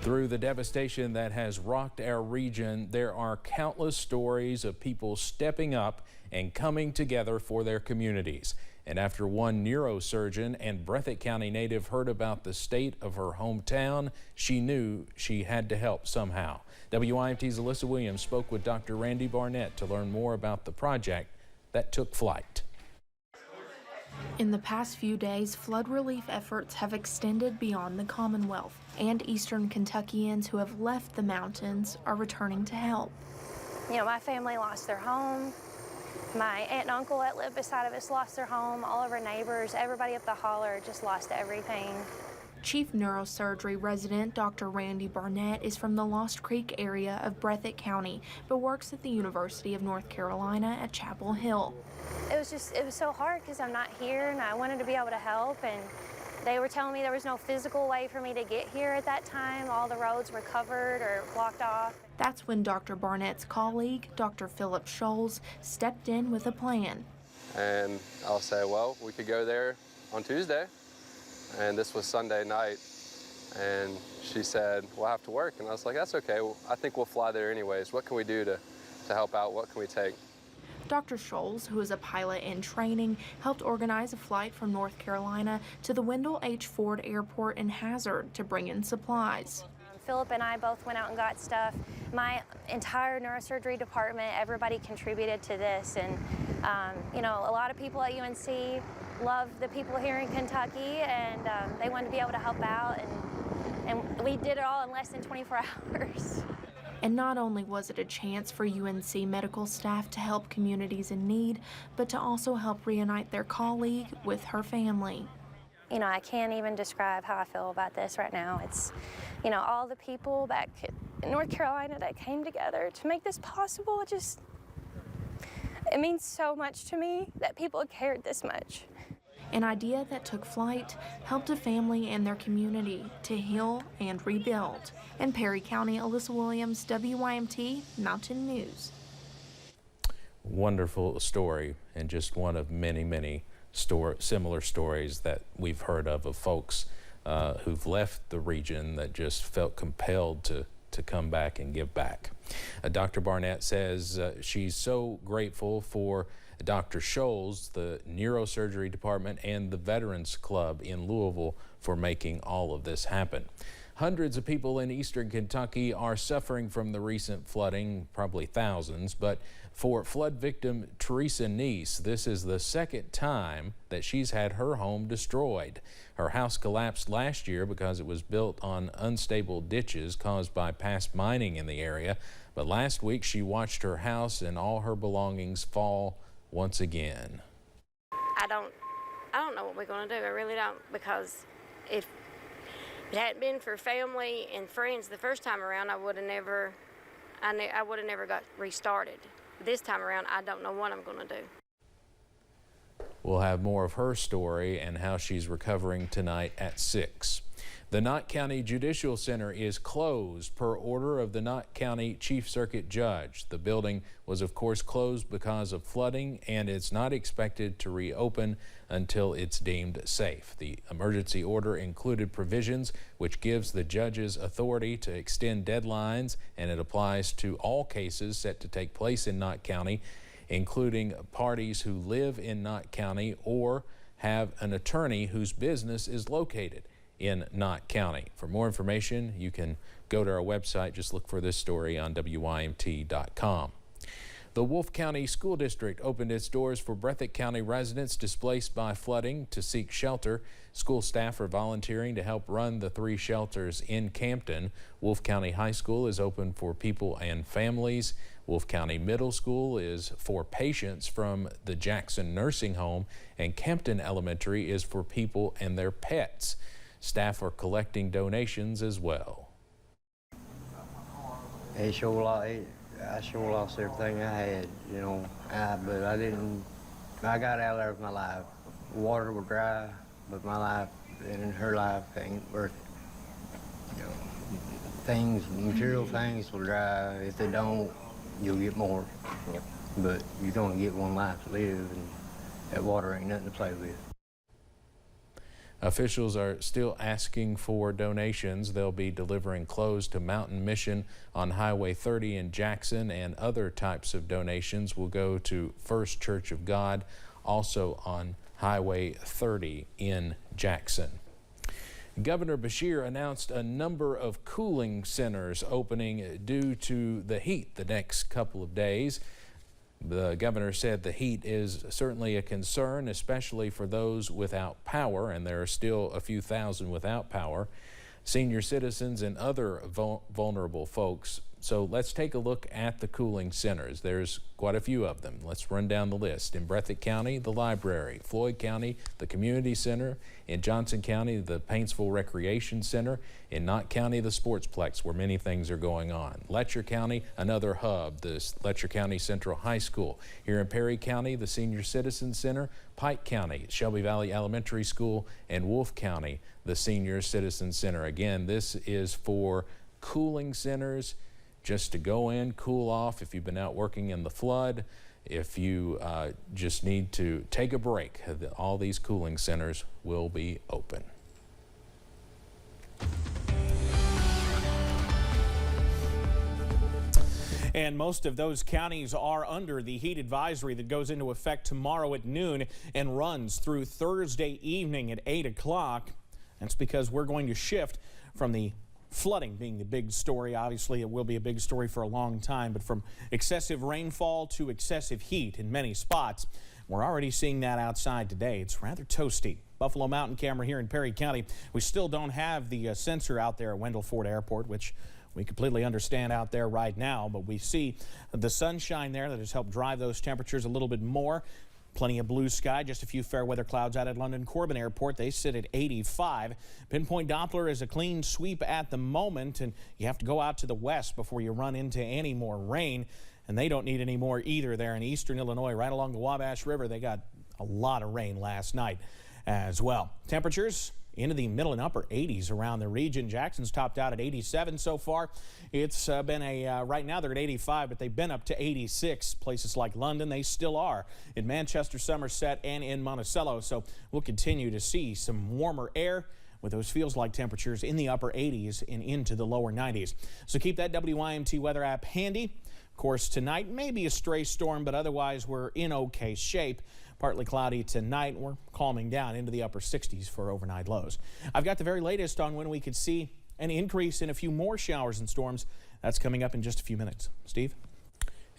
Through the devastation that has rocked our region, there are countless stories of people stepping up and coming together for their communities. And after one neurosurgeon and Breathitt County native heard about the state of her hometown, she knew she had to help somehow. WYMT's Alyssa Williams spoke with Dr. Randy Barnett to learn more about the project that took flight. In the past few days, flood relief efforts have extended beyond the Commonwealth, and Eastern Kentuckians who have left the mountains are returning to help. You know, my family lost their home. My aunt and uncle that lived beside of us lost their home. All of our neighbors, everybody up the holler just lost everything. Chief neurosurgery resident Dr. Randy Barnett is from the Lost Creek area of Breathitt County, but works at the University of North Carolina at Chapel Hill. It was so hard because I'm not here and I wanted to be able to help, and they were telling me there was no physical way for me to get here at that time. All the roads were covered or blocked off. That's when Dr. Barnett's colleague, Dr. Philip Scholes, stepped in with a plan. And I'll say, well, we could go there on Tuesday. And this was Sunday night. And she said, we'll have to work. And I was like, that's okay. Well, I think we'll fly there anyways. What can we do to help out? What can we take? Dr. Scholes, who is a pilot in training, helped organize a flight from North Carolina to the Wendell H. Ford Airport in Hazard to bring in supplies. Philip and I both went out and got stuff. My entire neurosurgery department, everybody contributed to this. And, you know, a lot of people at UNC love the people here in Kentucky, and they wanted to be able to help out. And we did it all in less than 24 hours. And not only was it a chance for UNC medical staff to help communities in need, but to also help reunite their colleague with her family. You know, I can't even describe how I feel about this right now. It's, you know, all the people back in North Carolina that came together to make this possible. It means so much to me that people cared this much. An idea that took flight helped a family and their community to heal and rebuild. In Perry County, Alyssa Williams, WYMT Mountain News. Wonderful story, and just one of many, many similar stories that we've heard of folks who've left the region that just felt compelled to come back and give back. Dr. Barnett says she's so grateful for Dr. Scholes, the neurosurgery department, and the Veterans Club in Louisville for making all of this happen. Hundreds of people in eastern Kentucky are suffering from the recent flooding, probably thousands, but for flood victim Teresa Neese, this is the second time that she's had her home destroyed. Her house collapsed last year because it was built on unstable ditches caused by past mining in the area, but last week she watched her house and all her belongings fall once again. I don't know what we're going to do. I really don't, because if it hadn't been for family and friends the first time around, I would have never got restarted. This time around, I don't know what I'm going to do. We'll have more of her story and how she's recovering tonight at 6. The Knott County Judicial Center is closed per order of the Knott County Chief Circuit Judge. The building was of course closed because of flooding, and it's not expected to reopen until it's deemed safe. The emergency order included provisions which gives the judges authority to extend deadlines, and it applies to all cases set to take place in Knott County, including parties who live in Knott County or have an attorney whose business is located in Knott County. For more information, you can go to our website. Just look for this story on WYMT.com. The Wolfe County School District opened its doors for Breathitt County residents displaced by flooding to seek shelter. School staff are volunteering to help run the 3 shelters in Campton. Wolfe County High School is open for people and families. Wolfe County Middle School is for patients from the Jackson Nursing Home, and Campton Elementary is for people and their pets. Staff are collecting donations as well. I sure lost everything I had, you know, but I got out there with my life. Water was dry, but my life and her life ain't worth it. You know, material things will dry. If they don't, you'll get more. Yep. But you're gonna get one life to live, and that water ain't nothing to play with. Officials are still asking for donations. They'll be delivering clothes to Mountain Mission on Highway 30 in Jackson, and other types of donations will go to First Church of God, also on Highway 30 in Jackson. Governor Beshear announced a number of cooling centers opening due to the heat the next couple of days. The governor said the heat is certainly a concern, especially for those without power, and there are still a few thousand without power, senior citizens and other vulnerable folks. So let's take a look at the cooling centers. There's quite a few of them. Let's run down the list. In Breathitt County, the library. Floyd County, the community center. In Johnson County, the Paintsville Recreation Center. In Knott County, the Sportsplex, where many things are going on. Letcher County, another hub, the Letcher County Central High School. Here in Perry County, the Senior Citizen Center. Pike County, Shelby Valley Elementary School. And Wolfe County, the Senior Citizen Center. Again, this is for cooling centers, just to go in, cool off if you've been out working in the flood, if you just need to take a break. All these cooling centers will be open. And most of those counties are under the heat advisory that goes into effect tomorrow at noon and runs through Thursday evening at 8 o'clock. That's because we're going to shift from the flooding being the big story. Obviously, it will be a big story for a long time, but from excessive rainfall to excessive heat in many spots. We're already seeing that outside today. It's rather toasty. Buffalo Mountain camera here in Perry County. We still don't have the sensor out there at Wendell Ford Airport, which we completely understand out there right now, but we see the sunshine there that has helped drive those temperatures a little bit more. Plenty of blue sky, just a few fair weather clouds out at London Corbin Airport. They sit at 85. Pinpoint Doppler is a clean sweep at the moment, and you have to go out to the west before you run into any more rain. And they don't need any more either there in eastern Illinois, right along the Wabash River. They got a lot of rain last night as well. Temperatures into the middle and upper 80s around the region. Jackson's topped out at 87 so far. It's been right now they're at 85, but they've been up to 86. Places like London, they still are. In Manchester, Somerset, and in Monticello. So we'll continue to see some warmer air with those feels-like temperatures in the upper 80s and into the lower 90s. So keep that WYMT weather app handy. Of course, tonight may be a stray storm, but otherwise we're in okay shape. Partly cloudy tonight. We're calming down into the upper 60s for overnight lows. I've got the very latest on when we could see an increase in a few more showers and storms. That's coming up in just a few minutes. Steve?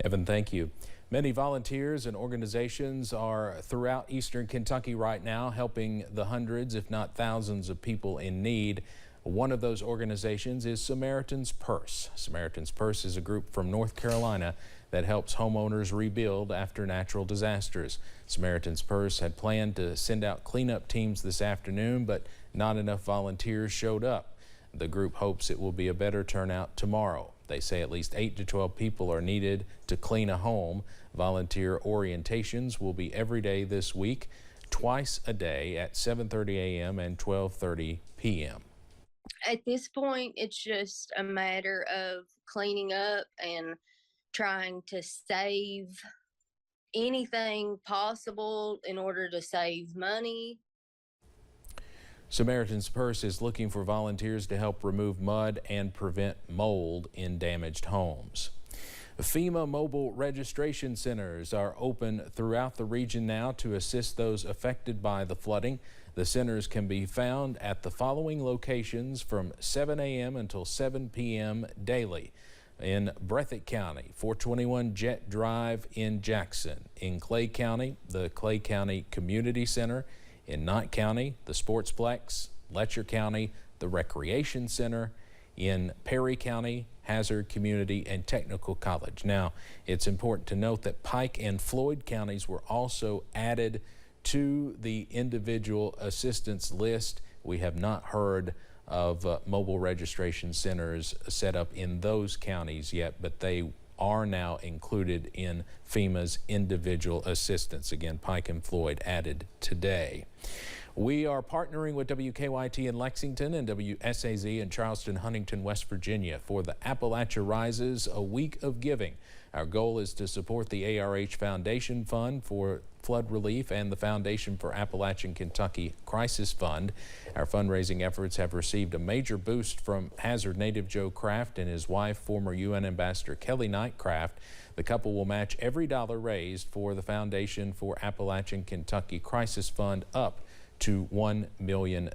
Evan, thank you. Many volunteers and organizations are throughout eastern Kentucky right now helping the hundreds, if not thousands, of people in need. One of those organizations is Samaritan's Purse. Samaritan's Purse is a group from North Carolina that helps homeowners rebuild after natural disasters. Samaritan's Purse had planned to send out cleanup teams this afternoon, but not enough volunteers showed up. The group hopes it will be a better turnout tomorrow. They say at least 8 to 12 people are needed to clean a home. Volunteer orientations will be every day this week, twice a day at 7:30 a.m. and 12:30 p.m. At this point, it's just a matter of cleaning up and trying to save anything possible in order to save money. Samaritan's Purse is looking for volunteers to help remove mud and prevent mold in damaged homes. FEMA mobile registration centers are open throughout the region now to assist those affected by the flooding. The centers can be found at the following locations from 7 a.m. until 7 p.m. daily. In Breathitt County, 421 Jet Drive in Jackson. In Clay County, the Clay County Community Center. In Knott County, the Sportsplex. Letcher County, the Recreation Center. In Perry County, Hazard Community and Technical College. Now, it's important to note that Pike and Floyd counties were also added to the individual assistance list. We have not heard of mobile registration centers set up in those counties yet, but they are now included in FEMA's individual assistance. Again, Pike and Floyd added today. We are partnering with WKYT in Lexington and WSAZ in Charleston, Huntington, West Virginia for the Appalachia Rises, a week of giving. Our goal is to support the ARH Foundation Fund for flood relief and the Foundation for Appalachian Kentucky Crisis Fund. Our fundraising efforts have received a major boost from Hazard native Joe Kraft and his wife, former UN Ambassador Kelly Knight Kraft. The couple will match every dollar raised for the Foundation for Appalachian Kentucky Crisis Fund up to $1 million.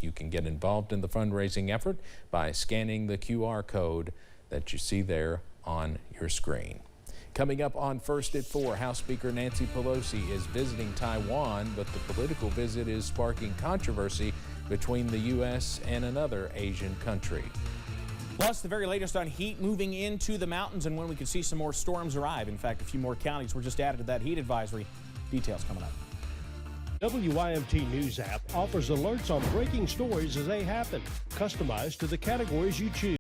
You can get involved in the fundraising effort by scanning the QR code that you see there on your screen. Coming up on First at 4, House Speaker Nancy Pelosi is visiting Taiwan, but the political visit is sparking controversy between the U.S. and another Asian country. Plus, the very latest on heat moving into the mountains and when we could see some more storms arrive. In fact, a few more counties were just added to that heat advisory. Details coming up. WYMT News app offers alerts on breaking stories as they happen, customized to the categories you choose.